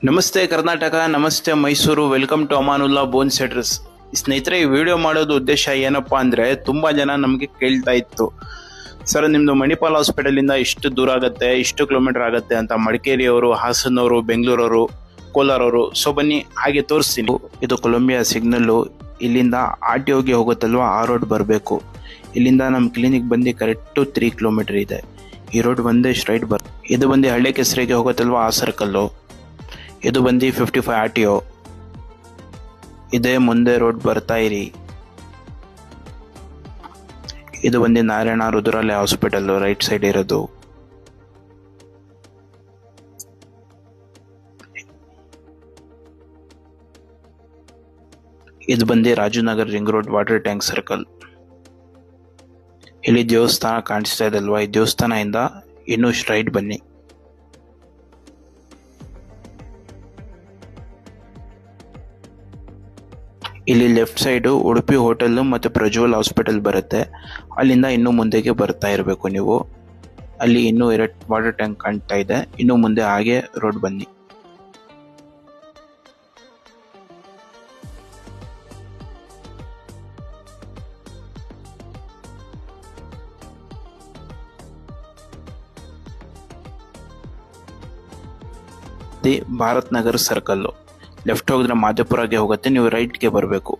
ನಮಸ್ತೆ ಕರ್ನಾಟಕ, ನಮಸ್ತೆ Mysuru. Welcome to Amanullah bone setters. ಸ್ನೇಹಿತರೆ, ಈ ವಿಡಿಯೋ ಮಾಡೋದು ಉದ್ದೇಶ ಏನಪ್ಪಾ ಅಂದ್ರೆ, ತುಂಬಾ ಜನ ನಮಗೆ ಕೇಳ್ತಾ ಇತ್ತು, ಸರ್ ನಿಮ್ದು ಮಣಿಪಾಲ್ ಹಾಸ್ಪಿಟಲ್ ಇಂದ ಇಷ್ಟು ದೂರ ಆಗುತ್ತೆ, ಇಷ್ಟು ಕಿಲೋಮೀಟರ್ ಆಗುತ್ತೆ ಅಂತ. ಮಡಿಕೇರಿಯವರು, ಹಾಸನವರು, ಬೆಂಗಳೂರವರು, ಕೋಲಾರವರು. ಸೊ ಬನ್ನಿ ಹಾಗೆ ತೋರಿಸ್ತೀನಿ. ಇದು ಕೊಲಂಬಿಯಾ ಸಿಗ್ನಲ್ಲು. ಇಲ್ಲಿಂದ RTOಗೆ ಹೋಗುತ್ತಲ್ವಾ, ಆ ರೋಡ್ ಬರಬೇಕು. ಇಲ್ಲಿಂದ ನಮ್ಮ ಕ್ಲಿನಿಕ್ ಬಂದು ಕರೆಕ್ಟು 3 ಕಿಲೋಮೀಟರ್ ಇದೆ. ಈ ರೋಡ್ ಬಂದೇ ಸ್ಟ್ರೈಟ್ ಇದು ಬಂದು ಹಳ್ಳಿ ಕೆಸರಿಗೆ ಹೋಗುತ್ತಲ್ವಾ, ಆ ಸರ್ಕಲ್ಲು. ಇದು ಬಂದು 55 RTO. ಇದೇ ಮುಂದೆ ರೋಡ್ ಬರ್ತಾ ಇರಿ. ಇದು ಬಂದು Narayana Rudralaya hospital, right side ಇರೋದು. ಇದು ಬಂದು Rajnagar ring road water tank circle. ಇಲ್ಲಿ ದೇವಸ್ಥಾನ ಕಾಣಿಸ್ತಾ ಇದೆ ಅಲ್ವಾ, ಈ ದೇವಸ್ಥಾನದಿಂದ ಇನ್ನೂ ಸ್ಟ್ರೈಟ್ ಬನ್ನಿ. ಇಲ್ಲಿ ಲೆಫ್ಟ್ ಸೈಡು ಉಡುಪಿ ಹೋಟೆಲ್ ಮತ್ತು ಪ್ರಜ್ವಲ್ ಹಾಸ್ಪಿಟಲ್ ಬರುತ್ತೆ. ಅಲ್ಲಿಂದ ಇನ್ನೂ ಮುಂದೆಗೆ ಬರ್ತಾ ಇರಬೇಕು ನೀವು. ಅಲ್ಲಿ ಇನ್ನೂ 2 ವಾಟರ್ ಟ್ಯಾಂಕ್ ಕಾಣ್ತಾ ಇದೆ. ಇನ್ನೂ ಮುಂದೆ ಹಾಗೆ ರೋಡ್ ಬನ್ನಿ. ಭಾರತ್ ನಗರ್ ಸರ್ಕಲ್ಲು. ಲೆಫ್ಟ್ ಹೋಗಿದ್ರೆ ಮಾದೇಪುರಗೆ ಹೋಗುತ್ತೆ, ನೀವು ರೈಟ್ಗೆ ಬರಬೇಕು.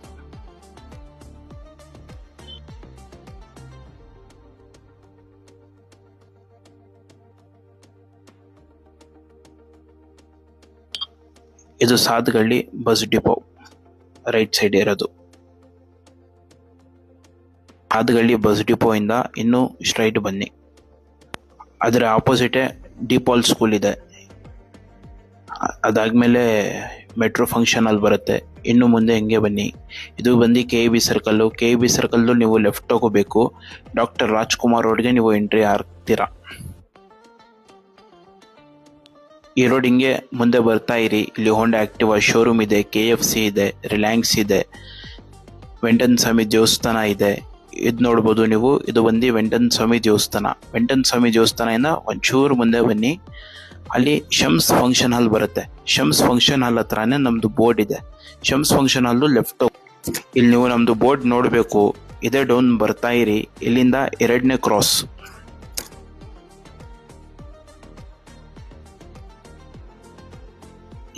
ಇದು Sathagalli bus depot, right side ಇರೋದು. ಸಾತ್ಗಳ್ಳಿ ಬಸ್ ಡಿಪೋ ಇಂದ ಇನ್ನೂ ಸ್ಟ್ರೈಟ್ ಬನ್ನಿ. ಅದರ ಆಪೋಸಿಟೇ ಡಿಪಾಲ್ ಸ್ಕೂಲ್ ಇದೆ. ಅದಾದ್ಮೇಲೆ ಮೆಟ್ರೋ ಫಂಕ್ಷನ್ ಅಲ್ಲಿ ಬರುತ್ತೆ. ಇನ್ನು ಮುಂದೆ ಹಿಂಗೆ ಬನ್ನಿ. ಇದು ಬಂದು KEB ಸರ್ಕಲ್ಲು. KEB ಸರ್ಕಲ್ಲು ನೀವು ಲೆಫ್ಟ್ ತಗೋಬೇಕು. ಡಾಕ್ಟರ್ ರಾಜ್ಕುಮಾರ್ ರೋಡ್ಗೆ ನೀವು ಎಂಟ್ರಿ ಆಗ್ತೀರಾ. ಈ ರೋಡ್ ಹಿಂಗೆ ಮುಂದೆ ಬರ್ತಾ ಇರಿ. ಇಲ್ಲಿ ಹೋಂಡಾ ಆಕ್ಟಿವಾ ಶೋರೂಮ್ ಇದೆ, KFC ಇದೆ, ರಿಲಯನ್ಸ್ ಇದೆ, ವೆಂಟನ್ ಸ್ವಾಮಿ ದೇವಸ್ಥಾನ ಇದೆ. ಇದು ನೋಡ್ಬೋದು ನೀವು. ಇದು ಬಂದು ವೆಂಟನ್ ಸ್ವಾಮಿ ದೇವಸ್ಥಾನ. ವೆಂಟನ್ ಸ್ವಾಮಿ ದೇವಸ್ಥಾನದಿಂದ ಒಂಚೂರು ಮುಂದೆ ಬನ್ನಿ. ಅಲ್ಲಿ ಶಮ್ಸ್ ಫಂಕ್ಷನ್ ಹಾಲ್ ಬರುತ್ತೆ. ಶಮ್ಸ್ ಫಂಕ್ಷನ್ ಹಾಲ್ ಹತ್ರನೇ ನಮ್ದು ಬೋರ್ಡ್ ಇದೆ. Shams function hall left. ಇಲ್ಲಿ ನೀವು ನಮ್ದು ಬೋರ್ಡ್ ನೋಡಬೇಕು. ಇದೇ ಡೌನ್ ಬರ್ತಾ ಇರಿ. ಇಲ್ಲಿಂದ 2ನೇ ಕ್ರಾಸ್.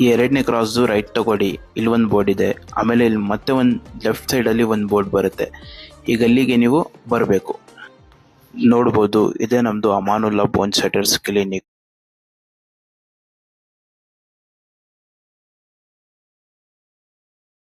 ಈ 2ನೇ ಕ್ರಾಸ್ ರೈಟ್ ತಗೊಳ್ಳಿ. ಇಲ್ಲಿ ಒಂದು ಬೋರ್ಡ್ ಇದೆ. ಆಮೇಲೆ ಇಲ್ಲಿ ಮತ್ತೆ ಒಂದು ಲೆಫ್ಟ್ ಸೈಡ್ ಅಲ್ಲಿ ಒಂದು ಬೋರ್ಡ್ ಬರುತ್ತೆ. ಈಗ ಅಲ್ಲಿಗೆ ನೀವು ಬರಬೇಕು. ನೋಡ್ಬೋದು, ಇದೇ ನಮ್ದು ಅಮಾನುಲ್ಲಾ ಬೋನ್ ಸೆಟರ್ಸ್ ಕ್ಲಿನಿಕ್.